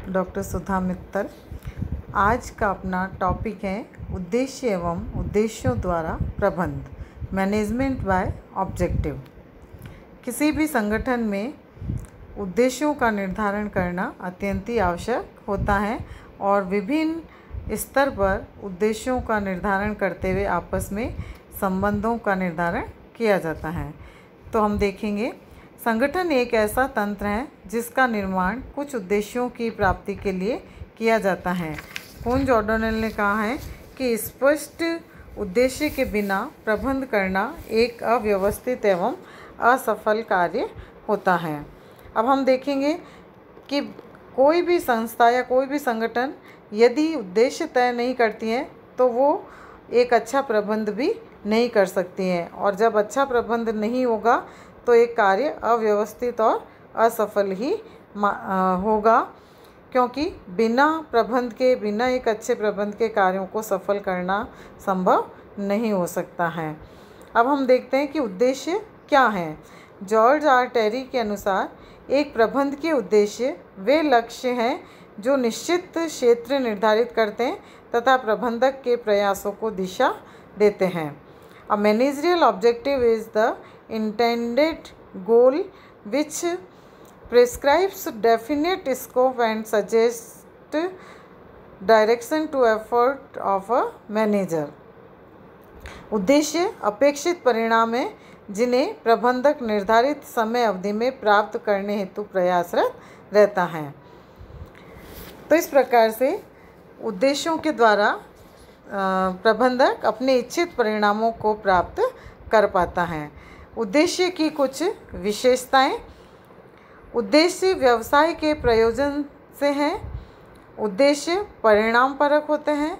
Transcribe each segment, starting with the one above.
Doctor सुधा मित्तल। आज का अपना टॉपिक है उद्देश्य एवं उद्देश्यों द्वारा प्रबंध, मैनेजमेंट बाय ऑब्जेक्टिव। किसी भी संगठन में उद्देश्यों का निर्धारण करना अत्यंत ही आवश्यक होता है और विभिन्न स्तर पर उद्देश्यों का निर्धारण करते हुए आपस में संबंधों का निर्धारण किया जाता है। तो हम देखेंगे, संगठन एक ऐसा तंत्र है जिसका निर्माण कुछ उद्देश्यों की प्राप्ति के लिए किया जाता है। कूंज ओडोनेल ने कहा है कि स्पष्ट उद्देश्य के बिना प्रबंध करना एक अव्यवस्थित एवं असफल कार्य होता है। अब हम देखेंगे कि कोई भी संस्था या कोई भी संगठन यदि उद्देश्य तय नहीं करती है तो वो एक अच्छा प्रबंध भी नहीं कर सकती है, और जब अच्छा प्रबंध नहीं होगा तो एक कार्य अव्यवस्थित और असफल ही होगा, क्योंकि बिना प्रबंध के, बिना एक अच्छे प्रबंध के कार्यों को सफल करना संभव नहीं हो सकता है। अब हम देखते हैं कि उद्देश्य क्या है। जॉर्ज आर टेरी के अनुसार एक प्रबंध के उद्देश्य वे लक्ष्य हैं जो निश्चित क्षेत्र निर्धारित करते हैं तथा प्रबंधक के प्रयासों को दिशा देते हैं। A managerial objective is the intended goal which prescribes definite scope and suggests direction to effort of a manager. उद्देश्य अपेक्षित परिणाम है जिन्हें प्रबंधक निर्धारित समय अवधि में प्राप्त करने हेतु प्रयासरत रहता है। तो इस प्रकार से उद्देश्यों के द्वारा प्रबंधक अपने इच्छित परिणामों को प्राप्त कर पाता है। उद्देश्य की कुछ विशेषताएं। उद्देश्य व्यवसाय के प्रयोजन से हैं। उद्देश्य परिणाम परक होते हैं।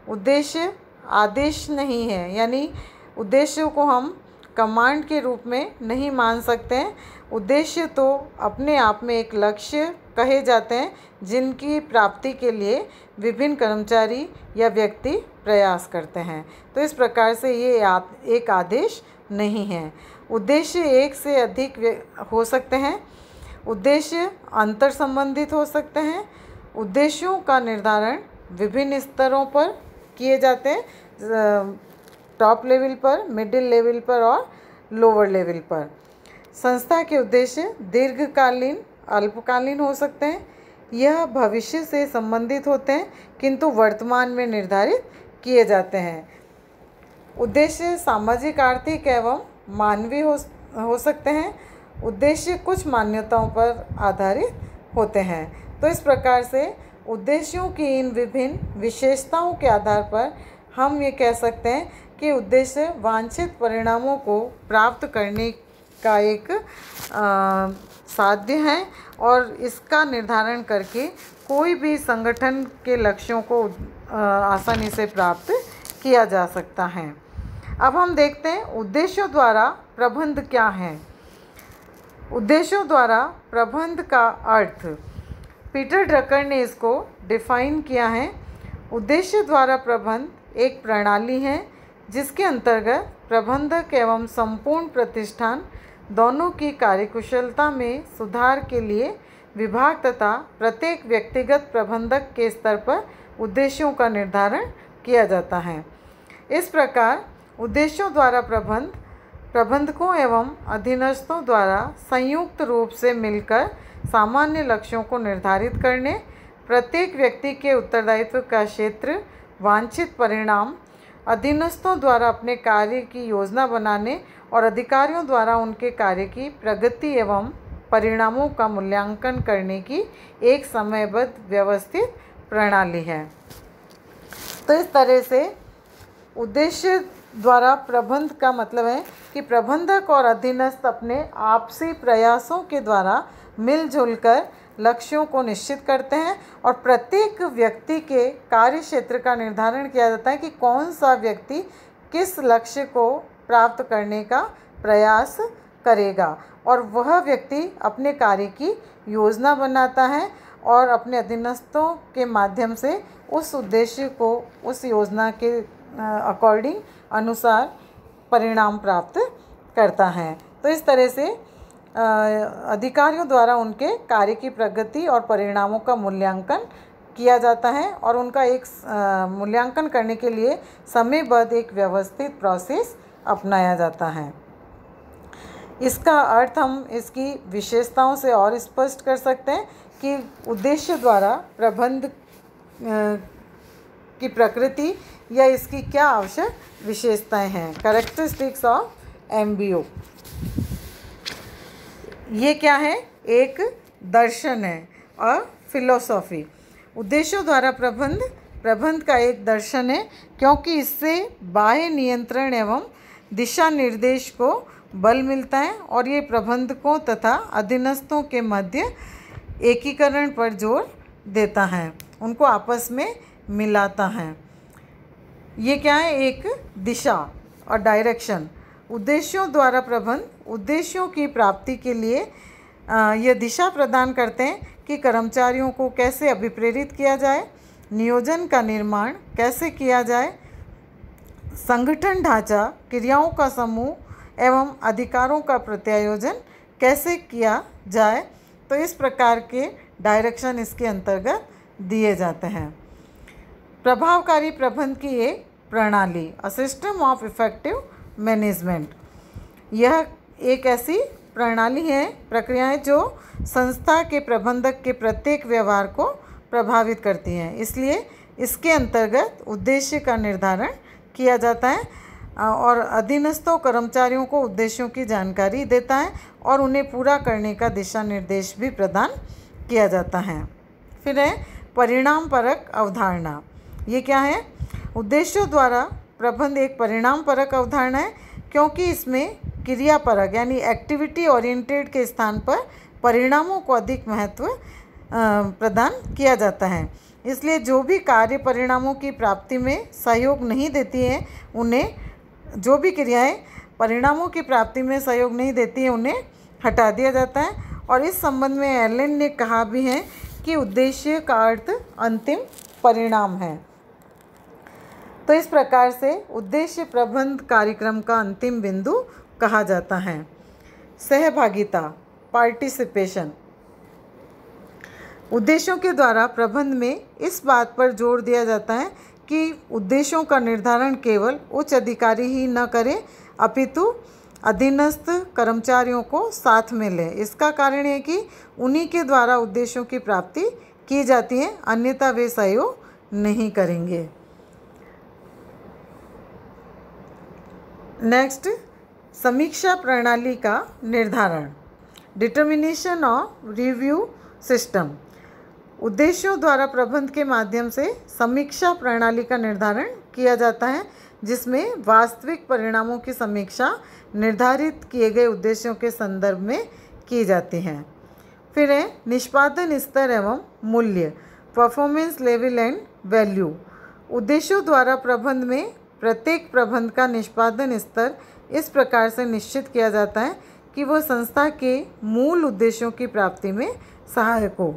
उद्देश्य आदेश नहीं है, यानी उद्देश्यों को हम कमांड के रूप में नहीं मान सकते हैं। उद्देश्य तो अपने आप में एक लक्ष्य कहे जाते हैं जिनकी प्राप्ति के लिए विभिन्न कर्मचारी या व्यक्ति प्रयास करते हैं। तो इस प्रकार से ये एक आदेश नहीं है। उद्देश्य एक से अधिक हो सकते हैं। उद्देश्य अंतर संबंधित हो सकते हैं। उद्देश्यों का निर्धारण विभिन्न स्तरों पर किए जाते हैं, टॉप लेवल पर, मिडिल लेवल पर और लोअर लेवल पर। संस्था के उद्देश्य दीर्घकालीन, अल्पकालीन हो सकते हैं। यह भविष्य से संबंधित होते हैं किंतु वर्तमान में निर्धारित किए जाते हैं। उद्देश्य सामाजिक, आर्थिक एवं मानवीय हो सकते हैं। उद्देश्य कुछ मान्यताओं पर आधारित होते हैं। तो इस प्रकार से उद्देश्यों की इन विभिन्न विशेषताओं के आधार पर हम ये कह सकते हैं कि उद्देश्य वांछित परिणामों को प्राप्त करने का एक साध्य है और इसका निर्धारण करके कोई भी संगठन के लक्ष्यों को आसानी से प्राप्त किया जा सकता है। अब हम देखते हैं उद्देश्यों द्वारा प्रबंध क्या है। उद्देश्यों द्वारा प्रबंध का अर्थ, पीटर ड्रकर ने इसको डिफाइन किया है। उद्देश्य द्वारा प्रबंध एक प्रणाली है जिसके अंतर्गत प्रबंधक एवं संपूर्ण प्रतिष्ठान दोनों की कार्यकुशलता में सुधार के लिए विभाग तथा प्रत्येक व्यक्तिगत प्रबंधक के स्तर पर उद्देश्यों का निर्धारण किया जाता है। इस प्रकार उद्देश्यों द्वारा प्रबंधकों एवं अधीनस्थों द्वारा संयुक्त रूप से मिलकर सामान्य लक्ष्यों को निर्धारित करने, प्रत्येक व्यक्ति के उत्तरदायित्व का क्षेत्र, वांछित परिणाम, अधीनस्थों द्वारा अपने कार्य की योजना बनाने और अधिकारियों द्वारा उनके कार्य की प्रगति एवं परिणामों का मूल्यांकन करने की एक समयबद्ध व्यवस्थित प्रणाली है। तो इस तरह से उद्देश्य द्वारा प्रबंध का मतलब है कि प्रबंधक और अधीनस्थ अपने आपसी प्रयासों के द्वारा मिलजुल कर लक्ष्यों को निश्चित करते हैं और प्रत्येक व्यक्ति के कार्य क्षेत्र का निर्धारण किया जाता है कि कौन सा व्यक्ति किस लक्ष्य को प्राप्त करने का प्रयास करेगा, और वह व्यक्ति अपने कार्य की योजना बनाता है और अपने अधीनस्थों के माध्यम से उस उद्देश्य को, उस योजना के अनुसार परिणाम प्राप्त करता है। तो इस तरह से अधिकारियों द्वारा उनके कार्य की प्रगति और परिणामों का मूल्यांकन किया जाता है और उनका एक मूल्यांकन करने के लिए समयबद्ध एक व्यवस्थित प्रोसेस अपनाया जाता है। इसका अर्थ हम इसकी विशेषताओं से और स्पष्ट कर सकते हैं कि उद्देश्य द्वारा प्रबंध की प्रकृति या इसकी क्या आवश्यक विशेषताएं हैं। कैरेक्टरिस्टिक्स ऑफ MBO, ये क्या है? एक दर्शन है और फिलोसॉफी। उद्देश्यों द्वारा प्रबंध का एक दर्शन है क्योंकि इससे बाह्य नियंत्रण एवं दिशा निर्देश को बल मिलता है और ये प्रबंधकों तथा अधीनस्थों के मध्य एकीकरण पर जोर देता है, उनको आपस में मिलाता है। ये क्या है? एक दिशा और डायरेक्शन। उद्देश्यों द्वारा प्रबंध उद्देश्यों की प्राप्ति के लिए यह दिशा प्रदान करते हैं कि कर्मचारियों को कैसे अभिप्रेरित किया जाए, नियोजन का निर्माण कैसे किया जाए, संगठन ढांचा, क्रियाओं का समूह एवं अधिकारों का प्रत्यायोजन कैसे किया जाए। तो इस प्रकार के डायरेक्शन इसके अंतर्गत दिए जाते हैं। प्रभावकारी प्रबंध की एक प्रणाली, a system of effective management, यह एक ऐसी प्रणाली है, प्रक्रियाएं जो संस्था के प्रबंधक के प्रत्येक व्यवहार को प्रभावित करती हैं। इसलिए इसके अंतर्गत उद्देश्य का निर्धारण किया जाता है और अधीनस्थों कर्मचारियों को उद्देश्यों की जानकारी देता है और उन्हें पूरा करने का दिशा निर्देश भी प्रदान किया जाता है। फिर है परिणाम परक अवधारणा। ये क्या है? उद्देश्यों द्वारा प्रबंध एक परिणाम परक अवधारणा है क्योंकि इसमें क्रिया परक यानी एक्टिविटी ओरिएंटेड के स्थान पर परिणामों को अधिक महत्व प्रदान किया जाता है। इसलिए जो भी कार्य परिणामों की प्राप्ति में सहयोग नहीं देती हैं, उन्हें, जो भी क्रियाएं परिणामों की प्राप्ति में सहयोग नहीं देती हैं, उन्हें हटा दिया जाता है। और इस संबंध में एलन ने कहा भी है कि उद्देश्य का अर्थ अंतिम परिणाम है। तो इस प्रकार से उद्देश्य प्रबंध कार्यक्रम का अंतिम बिंदु कहा जाता है। सहभागिता, पार्टिसिपेशन। उद्देश्यों के द्वारा प्रबंध में इस बात पर जोर दिया जाता है कि उद्देश्यों का निर्धारण केवल उच्च अधिकारी ही न करें अपितु अधीनस्थ कर्मचारियों को साथ में लें। इसका कारण है कि उन्हीं के द्वारा उद्देश्यों की प्राप्ति की जाती है, अन्यथा वे सहयोग नहीं करेंगे। नेक्स्ट, समीक्षा प्रणाली का निर्धारण, डिटर्मिनेशन ऑफ रिव्यू सिस्टम। उद्देश्यों द्वारा प्रबंध के माध्यम से समीक्षा प्रणाली का निर्धारण किया जाता है जिसमें वास्तविक परिणामों की समीक्षा निर्धारित किए गए उद्देश्यों के संदर्भ में की जाती है। फिर है निष्पादन स्तर एवं मूल्य, परफॉर्मेंस लेवल एंड वैल्यू। उद्देश्यों द्वारा प्रबंध में प्रत्येक प्रबंध का निष्पादन स्तर इस प्रकार से निश्चित किया जाता है कि वह संस्था के मूल उद्देश्यों की प्राप्ति में सहायक हो।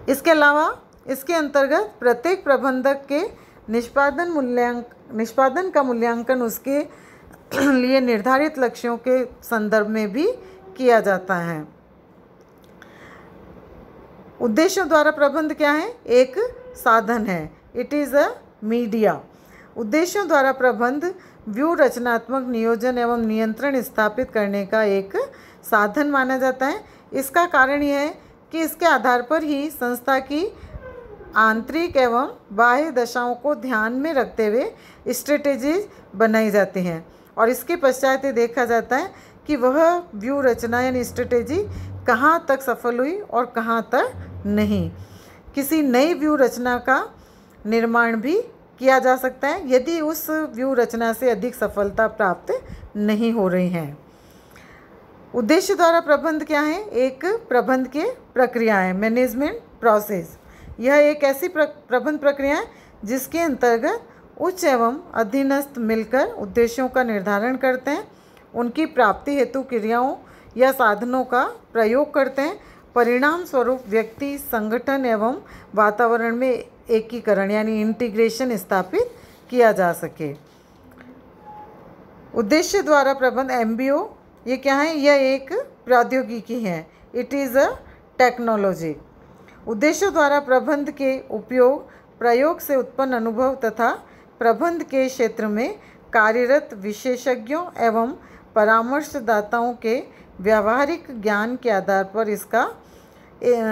इसके अलावा इसके अंतर्गत प्रत्येक प्रबंधक के निष्पादन का मूल्यांकन उसके लिए निर्धारित लक्ष्यों के संदर्भ में भी किया जाता है। उद्देश्यों द्वारा प्रबंध क्या है? एक साधन है, इट इज़ अ मीडिया। उद्देश्यों द्वारा प्रबंध व्यू रचनात्मक नियोजन एवं नियंत्रण स्थापित करने का एक साधन माना जाता है। इसका कारण यह है कि इसके आधार पर ही संस्था की आंतरिक एवं बाह्य दशाओं को ध्यान में रखते हुए स्ट्रेटेजीज बनाई जाती हैं और इसके पश्चात ये देखा जाता है कि वह व्यू रचना यानी स्ट्रेटेजी कहाँ तक सफल हुई और कहाँ तक नहीं। किसी नई व्यू रचना का निर्माण भी किया जा सकता है यदि उस व्यू रचना से अधिक सफलता प्राप्त नहीं हो रही हैं। उद्देश्य द्वारा प्रबंध क्या है? एक प्रबंध के प्रक्रिया है, मैनेजमेंट प्रोसेस। यह एक ऐसी प्रबंध प्रक्रिया है जिसके अंतर्गत उच्च एवं अधीनस्थ मिलकर उद्देश्यों का निर्धारण करते हैं, उनकी प्राप्ति हेतु क्रियाओं या साधनों का प्रयोग करते हैं, परिणाम स्वरूप व्यक्ति, संगठन एवं वातावरण में एकीकरण यानी इंटीग्रेशन स्थापित किया जा सके। उद्देश्य द्वारा प्रबंध MBO ये क्या है? यह एक प्रौद्योगिकी है। It is a technology. उद्देश्यों द्वारा प्रबंध के उपयोग प्रयोग से उत्पन्न अनुभव तथा प्रबंध के क्षेत्र में कार्यरत विशेषज्ञों एवं परामर्शदाताओं के व्यावहारिक ज्ञान के आधार पर इसका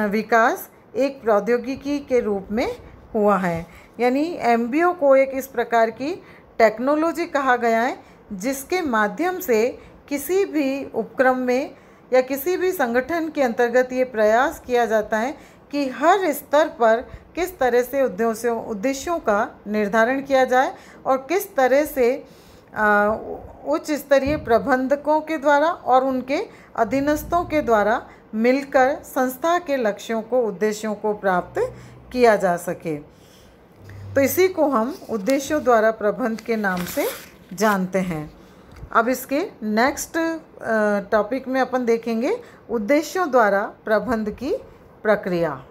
विकास एक प्रौद्योगिकी के रूप में हुआ है। यानी MBO को एक इस प्रकार की टेक्नोलॉजी कहा गया है जिसके माध्यम से किसी भी उपक्रम में या किसी भी संगठन के अंतर्गत ये प्रयास किया जाता है कि हर स्तर पर किस तरह से उद्देश्यों का निर्धारण किया जाए और किस तरह से उच्च स्तरीय प्रबंधकों के द्वारा और उनके अधीनस्थों के द्वारा मिलकर संस्था के लक्ष्यों को, उद्देश्यों को प्राप्त किया जा सके। तो इसी को हम उद्देश्यों द्वारा प्रबंध के नाम से जानते हैं। अब इसके नेक्स्ट टॉपिक में अपन देखेंगे उद्देश्यों द्वारा प्रबंध की प्रक्रिया।